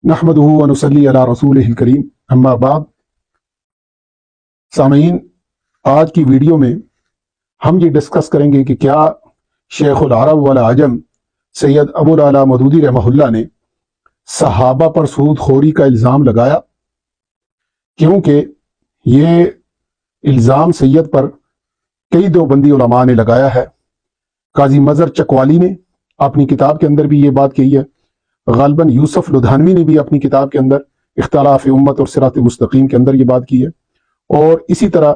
نحمدہ ونصلی علی رسولہ الکریم اما بعد۔ سامعین، آج کی ویڈیو میں ہم یہ ڈسکس کریں گے کہ کیا شیخ العرب والعجم سید ابو العلا مودودی رحمہ اللہ نے صحابہ پر سود خوری کا الزام لگایا، کیونکہ یہ الزام سید پر کئی دیوبندی علماء نے لگایا ہے۔ قاضی مظہر چکوالی نے اپنی کتاب کے اندر بھی یہ بات کہی ہے، غالباً یوسف لدھانوی نے بھی اپنی کتاب کے اندر اختلاف امت اور صراط مستقیم کے اندر یہ بات کی ہے، اور اسی طرح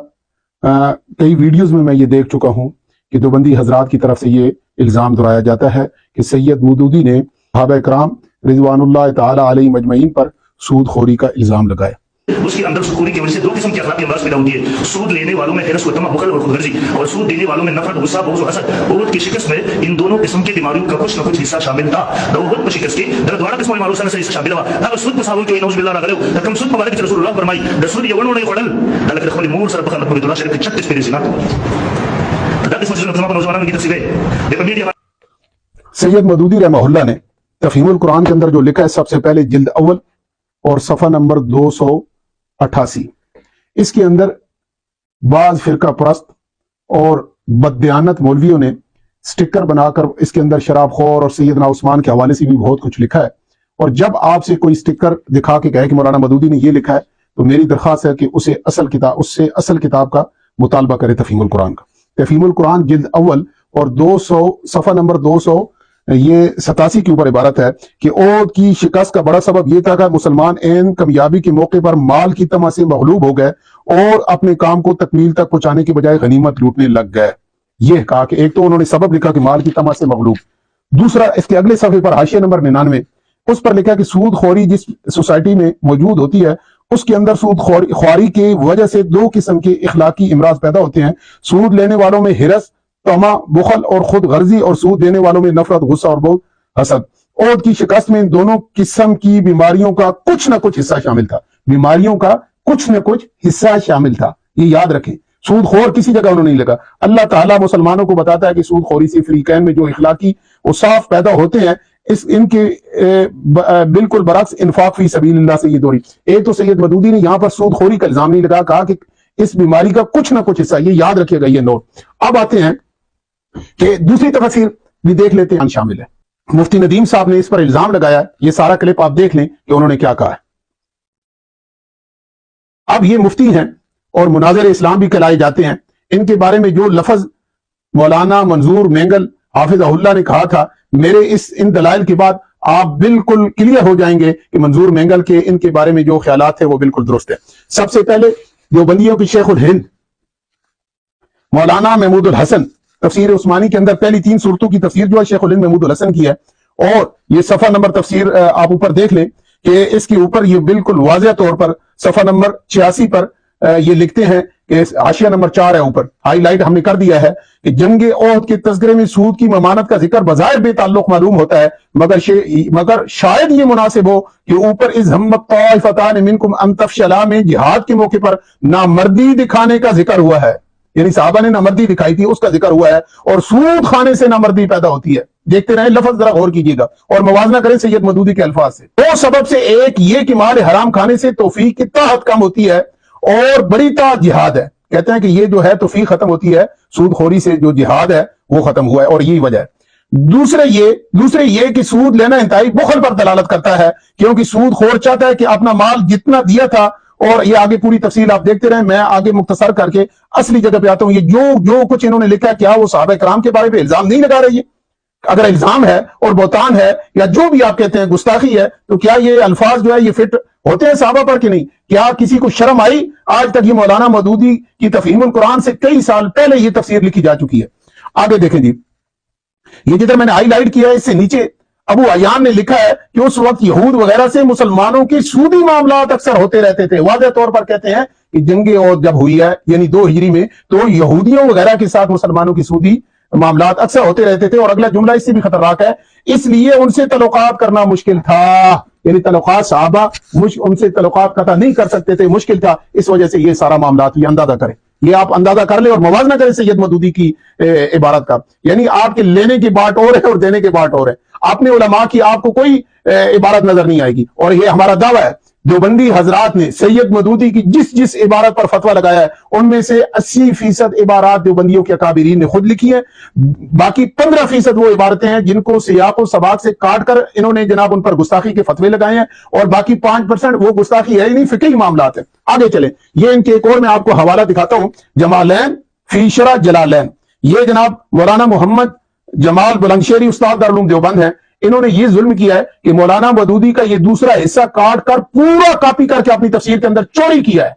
کئی ویڈیوز میں یہ دیکھ چکا ہوں کہ دیوبندی حضرات کی طرف سے یہ الزام دہرایا جاتا ہے کہ سید مودودی نے صحابہ کرام رضوان اللہ تعالی علیہ مجمعین پر سود خوری کا الزام لگایا۔ اس کے اندر سود کی وجہ سے دو قسم کے اخلاقی امراض پیدا ہوتی ہے۔ سود لینے والوں میں حرص و طمع، بخل اور خودغرضی، اور سود دینے والوں میں نفرت، غصہ، بغض و حسد۔ احد کی شکست میں ان دونوں قسم کی بیماریوں کا کچھ نہ کچھ حصہ شامل تھا۔ احد کی شکست کی دردوارا قسم معروف سے حصہ شامل ہوا۔ اگر سود کو ساول کے نوز باللہ راغلو تکم سود مبارک رسول اللہ فرمائی رسول یونو نہیں خڑل دلک رخل مور سر بخل نبی اللہ شریف 36 پیری زنا دا قسم سے نوجوانوں کی تفسیر ہے۔ سید مودودی رحمہ اللہ نے تفہیم القرآن کے اندر جو لکھا ہے، سب سے پہلے جلد اول اور صفحہ نمبر 288، اس کے اندر بعض فرقہ پرست اور بددیانت مولویوں نے سٹکر بنا کر اس کے اندر شراب خور اور سیدنا عثمان کے حوالے سے بھی بہت کچھ لکھا ہے، اور جب آپ سے کوئی سٹکر دکھا کے کہے کہ مولانا مودودی نے یہ لکھا ہے، تو میری درخواست ہے کہ اس سے اصل کتاب کا مطالبہ کرے، تفہیم القرآن کا۔ تفہیم القرآن جلد اول اور 200 صفحہ نمبر 287 کے اوپر عبارت ہے کہ احد کی شکست کا بڑا سبب یہ تھا کہ مسلمان عین کامیابی کے موقع پر مال کی طمع سے مغلوب ہو گئے اور اپنے کام کو تکمیل تک پہنچانے کے بجائے غنیمت لوٹنے لگ گئے۔ یہ کہا کہ ایک تو انہوں نے سبب لکھا کہ مال کی طمع سے مغلوب، دوسرا اس کے اگلے صفحے پر حاشیہ نمبر 99 اس پر لکھا کہ سود خوری جس سوسائٹی میں موجود ہوتی ہے، اس کے اندر سود خوری کی وجہ سے دو قسم کے اخلاقی امراض پیدا ہوتے ہیں۔ سود لینے والوں میں حرص، طمع، بخل اور خود غرضی، اور سود دینے والوں میں نفرت، غصہ اور بغض، حسد۔ احد کی شکست میں ان دونوں قسم کی بیماریوں کا کچھ نہ کچھ حصہ شامل تھا۔ بیماریوں کا کچھ نہ کچھ حصہ شامل تھا، یہ یاد رکھیں۔ سود خور کسی جگہ انہوں نے نہیں لگا۔ اللہ تعالیٰ مسلمانوں کو بتاتا ہے کہ سود خوری سے فریقین میں جو اخلاقی اوصاف پیدا ہوتے ہیں، ان کے بالکل برعکس انفاق فی سبیل اللہ سے یہ دوری۔ ایک تو سید مودودی نے یہاں پر سود خوری کا الزام نہیں لگا، کہا کہ اس بیماری کا کچھ نہ کچھ حصہ، یہ یاد رکھیے گا، یہ نوٹ۔ اب آتے ہیں کہ دوسری تفسیر بھی دیکھ لیتے ہیں، شامل ہے۔ مفتی ندیم صاحب نے اس پر الزام لگایا، یہ سارا کلپ آپ دیکھ لیں کہ انہوں نے کیا کہا ہے۔ اب یہ مفتی ہیں اور مناظر اسلام بھی کہلائے جاتے ہیں، ان کے بارے میں جو لفظ مولانا منظور مینگل حافظہ اللہ نے کہا تھا، میرے ان دلائل کے بعد آپ بالکل کلیئر ہو جائیں گے کہ منظور مینگل کے ان کے بارے میں جو خیالات ہیں وہ بالکل درست ہے۔ سب سے پہلے دیوبندیوں کی شیخ الہند مولانا محمود الحسن تفسیر عثمانی کے اندر پہلی 3 صورتوں کی تفسیر جو ہے شیخ الہند محمود الحسن کی ہے، اور یہ صفحہ نمبر تفسیر آپ اوپر دیکھ لیں کہ اس کے اوپر یہ بالکل واضح طور پر صفحہ نمبر 86 پر یہ لکھتے ہیں کہ حاشیہ نمبر 4 ہے، اوپر ہائی لائٹ ہم نے کر دیا ہے کہ جنگ احد کے تذکرے میں سود کی ممانعت کا ذکر بظاہر بے تعلق معلوم ہوتا ہے، مگر شاید یہ مناسب ہو کہ اوپر از ہمت طائفتان منکم ان تفشلا میں جہاد کے موقع پر نامردی دکھانے کا ذکر ہوا ہے، یعنی صحابہ نے نامردی دکھائی تھی، اس کا ذکر ہوا ہے، اور سود کھانے سے نامردی پیدا ہوتی ہے۔ دیکھتے رہیں، لفظ ذرا غور کیجیے گا اور موازنہ کریں سید مودودی کے الفاظ سے۔ دو سبب سے، ایک یہ کہ مال حرام کھانے سے توفیق کی طاقت کم ہوتی ہے، اور بڑی طاقت جہاد ہے۔ کہتے ہیں کہ یہ جو ہے توفیق ختم ہوتی ہے، سود خوری سے جو جہاد ہے وہ ختم ہوا ہے، اور یہی وجہ ہے۔ دوسرے یہ کہ سود لینا انتہائی بخل پر دلالت کرتا ہے، کیونکہ سود خور چاہتا ہے کہ اپنا مال جتنا دیا تھا، اور یہ آگے پوری تفصیل آپ دیکھتے رہیں، میں آگے مختصر کر کے اصلی جگہ پہ آتا ہوں۔ یہ جو کچھ انہوں نے لکھا ہے، کیا وہ صحابہ کرام کے بارے میں الزام نہیں لگا رہی ہے؟ اگر الزام ہے اور بہتان ہے یا جو بھی آپ کہتے ہیں گستاخی ہے، تو کیا یہ الفاظ جو ہے یہ فٹ ہوتے ہیں صحابہ پر کہ نہیں؟ کیا کسی کو شرم آئی؟ آج تک یہ مولانا مودودی کی تفہیم القرآن سے کئی سال پہلے یہ تفسیر لکھی جا چکی ہے۔ آگے دیکھیں جی، یہ جدھر میں نے ہائی لائٹ کیا ہے، اس سے نیچے ابو عیان نے لکھا ہے کہ اس وقت یہود وغیرہ سے مسلمانوں کی سودی معاملات اکثر ہوتے رہتے تھے۔ واضح طور پر کہتے ہیں کہ جنگ احد جب ہوئی ہے، یعنی 2 ہجری میں، تو یہودیوں وغیرہ کے ساتھ مسلمانوں کی سودی معاملات اکثر ہوتے رہتے تھے، اور اگلا جملہ اس سے بھی خطرناک ہے، اس لیے ان سے تعلقات کرنا مشکل تھا، یعنی تعلقات صحابہ ان سے تعلقات قطع نہیں کر سکتے تھے، مشکل تھا، اس وجہ سے یہ سارا معاملات یہ اندازہ کریں یہ آپ اندازہ کر لیں اور موازنہ کریں سید مودودی کی عبارت کا. یعنی آپ کے لینے کی بات اور ہے اور دینے کی بات اور ہے. اپنے علماء کی آپ کو کوئی عبارت نظر نہیں آئے گی. اور یہ ہمارا دعویٰ ہے دیوبندی حضرات نے سید مودودی کی جس عبارت پر فتویٰ لگایا ہے ان میں سے 80% عبارات دیوبندیوں کے اکابرین نے خود لکھی ہیں. باقی 15% وہ عبارتیں ہیں جن کو سیاق و سباق سے کاٹ کر انہوں نے جناب ان پر گستاخی کے فتوے لگائے ہیں. اور باقی 5% وہ گستاخی ہے ہی نہیں، فقہی معاملات ہیں. آگے چلیں، یہ ان کے ایک اور میں آپ کو حوالہ دکھاتا ہوں، جمالین فی شرح جلالین. یہ جناب مولانا محمد جمال بلندشہری استاد دارالعلوم دیوبند ہیں. انہوں نے یہ ظلم کیا ہے کہ مولانا مودودی کا یہ دوسرا حصہ کاٹ کر پورا کاپی کر کے اپنی تفسیر کے اندر چوری کیا ہے.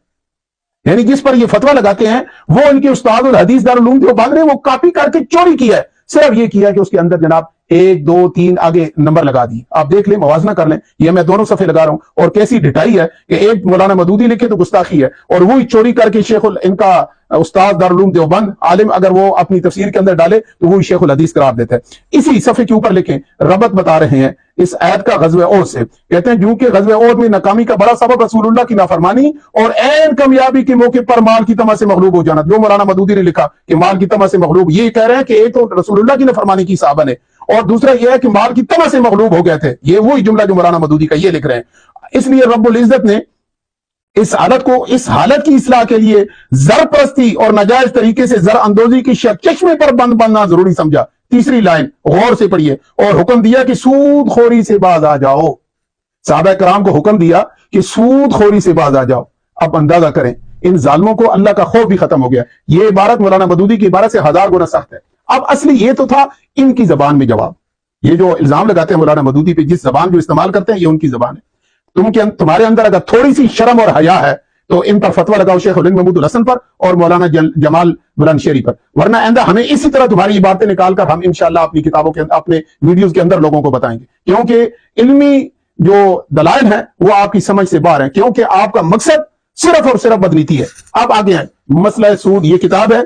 یعنی جس پر یہ فتویٰ لگاتے ہیں وہ ان کے استاد الحدیث دارالعلوم دیوبند نے وہ کاپی کر کے چوری کیا ہے. صرف یہ کیا کہ اس کے اندر جناب 1 2 3 آگے نمبر لگا دی. آپ دیکھ لیں، موازنہ کر لیں. یہ میں دونوں صفحے لگا رہا ہوں اور کیسی ڈٹائی ہے کہ ایک مولانا مودودی لکھے تو گستاخی ہے، اور وہی چوری کر کے ان کا استاد دارالعلوم دیوبند عالم اگر وہ اپنی تفسیر کے اندر ڈالے تو وہی شیخ الحدیث قرار دیتا ہے. اسی صفحے کے اوپر لکھیں، ربط بتا رہے ہیں اس آیت کا غزوہ احد سے. کہتے ہیں جو کہ غزوہ احد میں ناکامی کا بڑا سبب رسول اللہ کی نافرمانی اور عین کامیابی کے موقع پر مال کی طمع سے مغلوب ہو جانا. جو مولانا مودودی نے لکھا کہ مال کی طمع سے مغلوب، یہ کہہ رہے ہیں کہ ایک تو رسول اللہ کی نافرمانی کی صحابہ نے، اور دوسرا یہ ہے کہ مال کی طمع سے مغلوب ہو گئے تھے. یہ وہی جملہ جو مولانا مودودی کا یہ لکھ رہے ہیں. اس لیے رب العزت نے اس حالت کی اصلاح کے لیے زر پرستی اور ناجائز طریقے سے زر اندوزی کی چشمے پر بند بننا ضروری سمجھا. تیسری لائن غور سے پڑھیے، اور حکم دیا کہ سود خوری سے باز آ جاؤ. صحابہ کرام کو حکم دیا کہ سود خوری سے باز آ جاؤ. اب اندازہ کریں ان ظالموں کو اللہ کا خوف بھی ختم ہو گیا. یہ عبارت مولانا مودودی کی عبارت سے 1000 گنا سخت ہے. اب اصلی یہ تو تھا ان کی زبان میں جواب. یہ جو الزام لگاتے ہیں مولانا مودودی پہ، جس زبان جو استعمال کرتے ہیں یہ ان کی زبان ہے. تمہارے اندر اگر تھوڑی سی شرم اور حیا ہے تو ان پر فتویٰ لگاؤ شیخ الہند محمود الحسن پر اور مولانا جمال بلندشہری پر، ورنہ آئندہ ہمیں اسی طرح تمہاری باتیں نکال کر ہم انشاءاللہ اپنی کتابوں کے اپنے ویڈیوز کے اندر لوگوں کو بتائیں گے. کیونکہ علمی جو دلائل ہیں وہ آپ کی سمجھ سے باہر ہیں، کیونکہ آپ کا مقصد صرف اور صرف بدنیتی ہے. آپ آگے آئیں. مسئلہ سود، یہ کتاب ہے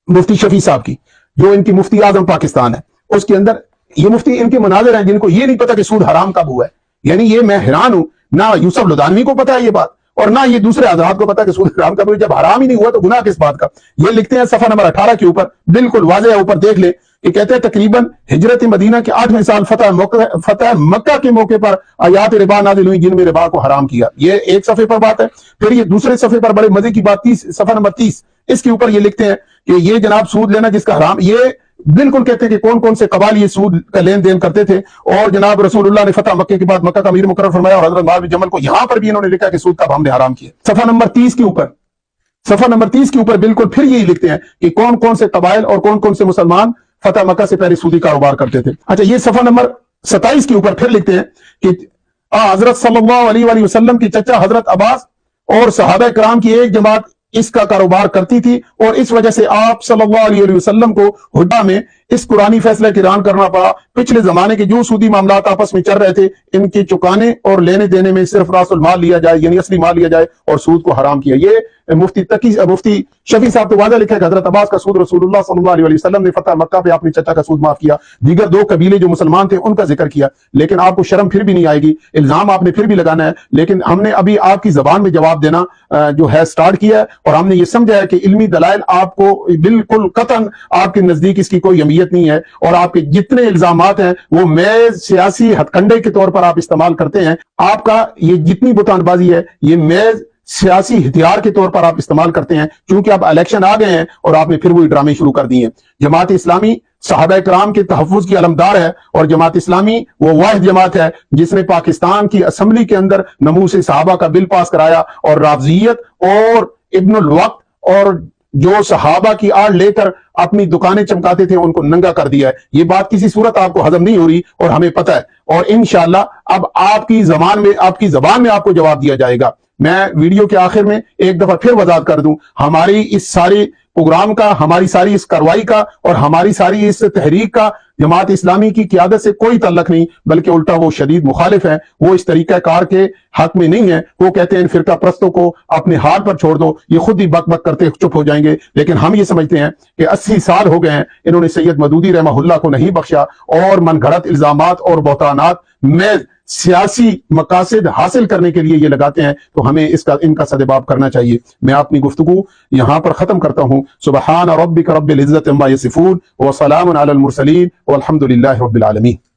مفتی شفیع صاحب کی جو ان کی مفتی اعظم پاکستان ہے. اس کے اندر یہ مفتی ان کے مناظر ہیں جن کو یہ نہیں پتا کہ سود حرام کب ہوا ہے. یعنی یہ میں حیران ہوں، نہ یوسف لدھانوی کو پتا ہے یہ بات اور نہ یہ دوسرے حضرات کو پتا کہ سود حرام کب ہوا. جب حرام ہی نہیں ہوا تو گناہ کس بات کا. یہ لکھتے ہیں صفحہ نمبر 18 کے اوپر، بالکل واضح ہے، اوپر دیکھ لیں کہ کہتے ہیں تقریباً ہجرت مدینہ کے 8ویں سال فتح مکہ کے موقع پر آیات ربا نازل ہوئی جن میں ربا کو حرام کیا. یہ ایک صفحے پر بات ہے. پھر یہ دوسرے صفحے پر بڑے مزے کی بات، صفحہ نمبر 30، اس کے اوپر یہ لکھتے ہیں کہ یہ جناب سود لینا جس کا حرام، یہ بالکل کہتے ہیں کہ کون کون سے قبائل یہ سود کا لین دین کرتے تھے. اور جناب رسول اللہ نے فتح مکہ کے بعد مکہ کا امیر مقرر فرمایا اور حضرت معاذ بن جبل کو یہاں پر بھی انہوں نے لکھا کہ سود کا ہم نے حرام کیا. صفحہ نمبر 30 کے اوپر بالکل پھر یہی لکھتے ہیں کہ کون کون سے قبائل اور کون کون سے مسلمان فتح مکہ سے پہلے سودی کاروبار کرتے تھے. اچھا، یہ صفحہ نمبر 27 کے اوپر پھر لکھتے ہیں کہ حضرت صلی اللہ علیہ وآلہ وسلم کی چچا حضرت عباس اور صحابہ کرام کی ایک جماعت اس کا کاروبار کرتی تھی، اور اس وجہ سے آپ صلی اللہ علیہ وسلم کو حجہ میں اس قرآنی فیصلہ کی اعلان کرنا پڑا. پچھلے زمانے کے جو سودی معاملات آپس میں چل رہے تھے ان کے چکانے اور لینے دینے میں صرف راس المال لیا جائے، یعنی اصلی مال لیا جائے، اور سود کو حرام کیا. یہ مفتی شفیع صاحب تو واضح لکھا ہے کہ حضرت عباس کا سود رسول اللہ صلی اللہ علیہ وسلم نے فتح مکہ پہ اپنے چچا کا سود معاف کیا. دیگر 2 قبیلے جو مسلمان تھے ان کا ذکر کیا. لیکن آپ کو شرم پھر بھی نہیں آئے گی، الزام آپ نے پھر بھی لگانا ہے. لیکن ہم نے ابھی آپ کی زبان میں جواب دینا جو ہے سٹارٹ کیا ہے، اور ہم نے یہ سمجھا ہے کہ علمی دلائل آپ کو بالکل قطعاً آپ کے نزدیک اس کی کوئی اہمیت نہیں ہے، اور آپ کے جتنے الزامات ہیں وہ محض سیاسی ہتھ کنڈے کے طور پر آپ استعمال کرتے ہیں. آپ کا یہ جتنی بہتان بازی ہے یہ محض سیاسی ہتھیار کے طور پر آپ استعمال کرتے ہیں، کیونکہ اب الیکشن آ گئے ہیں اور آپ نے پھر وہی ڈرامے شروع کر دیے ہیں. جماعت اسلامی صحابہ کرام کے تحفظ کی علمدار ہے، اور جماعت اسلامی وہ واحد جماعت ہے جس نے پاکستان کی اسمبلی کے اندر نموس صحابہ کا بل پاس کرایا، اور رافضیت اور ابن الوقت اور جو صحابہ کی آڑ لے کر اپنی دکانیں چمکاتے تھے ان کو ننگا کر دیا ہے. یہ بات کسی صورت آپ کو ہضم نہیں ہو رہی اور ہمیں پتہ ہے، اور انشاءاللہ اب آپ کی زبان میں آپ کو جواب دیا جائے گا. میں ویڈیو کے آخر میں ایک دفعہ پھر وضاحت کر دوں، ہماری اس ساری پروگرام کا، ہماری ساری اس کارروائی کا اور ہماری ساری اس تحریک کا جماعت اسلامی کی قیادت سے کوئی تعلق نہیں، بلکہ الٹا وہ شدید مخالف ہیں. وہ اس طریقہ کار کے حق میں نہیں ہیں. وہ کہتے ہیں ان فرقہ پرستوں کو اپنے حال پر چھوڑ دو، یہ خود ہی بک بک کرتے چپ ہو جائیں گے. لیکن ہم یہ سمجھتے ہیں کہ 80 سال ہو گئے ہیں انہوں نے سید مودودی رحمہ اللہ کو نہیں بخشا، اور من گھڑت الزامات اور بہتانات میں سیاسی مقاصد حاصل کرنے کے لیے یہ لگاتے ہیں تو ہمیں ان کا سدباب کرنا چاہیے۔ میں اپنی گفتگو یہاں پر ختم کرتا ہوں۔ سبحان ربک رب العزت عما یصفون وسلام علی المرسلین والحمد للہ رب العالمین۔